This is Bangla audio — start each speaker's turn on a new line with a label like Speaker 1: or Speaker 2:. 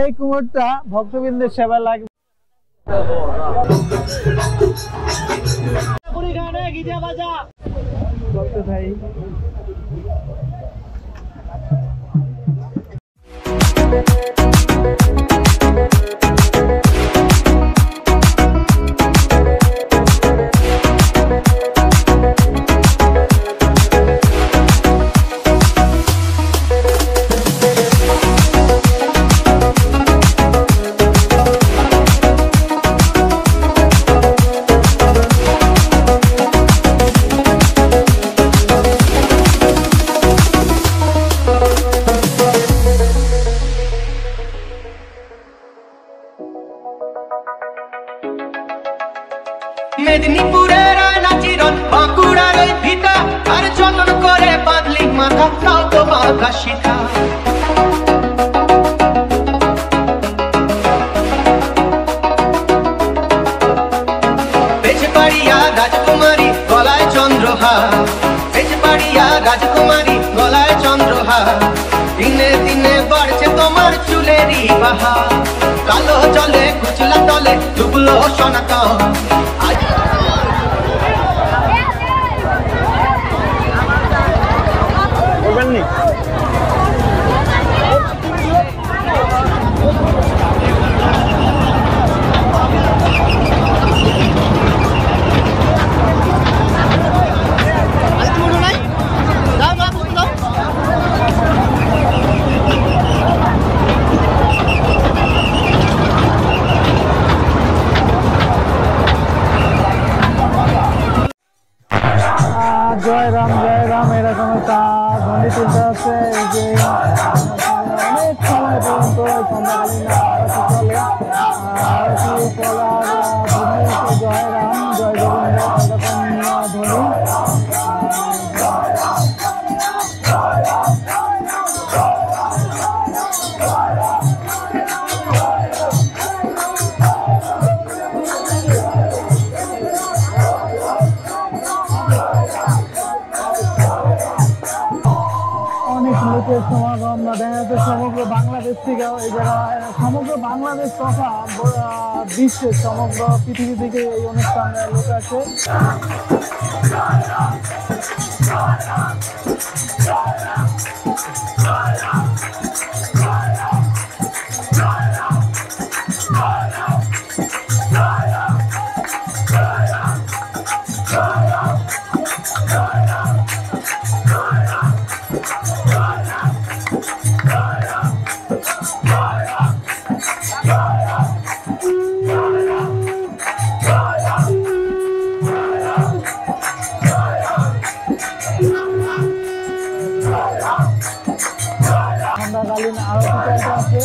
Speaker 1: এই কুমোরটা ভক্তবৃন্দের সেবা লাগবে। ভাই
Speaker 2: মেদিনীপুরের নাচিরন বাঁকুড়ার ওই ভিটা আর যতন করে বাঁধলি মাথা তাও তো বাঁধা সীতা। বেজবাড়িয়া রাজকুমারী গলায় চন্দ্রহার, বেজবাড়িয়া রাজকুমারী গলায় চন্দ্রহার, দিনে দিনে বাড়ছে তোমার চুলেরই বাহার, কালো জলে কুচলা তলে ডুবলো সনাতন।
Speaker 1: জয় রাম এরকম একটা ধ্বনি তুলতে হচ্ছে। এই যে অনেক সময় পর্যন্ত সন্ধ্যাকালীন আরতি চলে, জয় রাম জয় গোবিন্দ এরকম ধ্বনি। লোকের সমাগম দেখা যাচ্ছে সমগ্র বাংলাদেশ থেকেও, এই জায়গায় সমগ্র বাংলাদেশ তথা বিশ্বের সমগ্র পৃথিবী থেকে এই অনুষ্ঠানে লোক আছে। সন্ধ্যাকালীন আরতি চলতে আছে।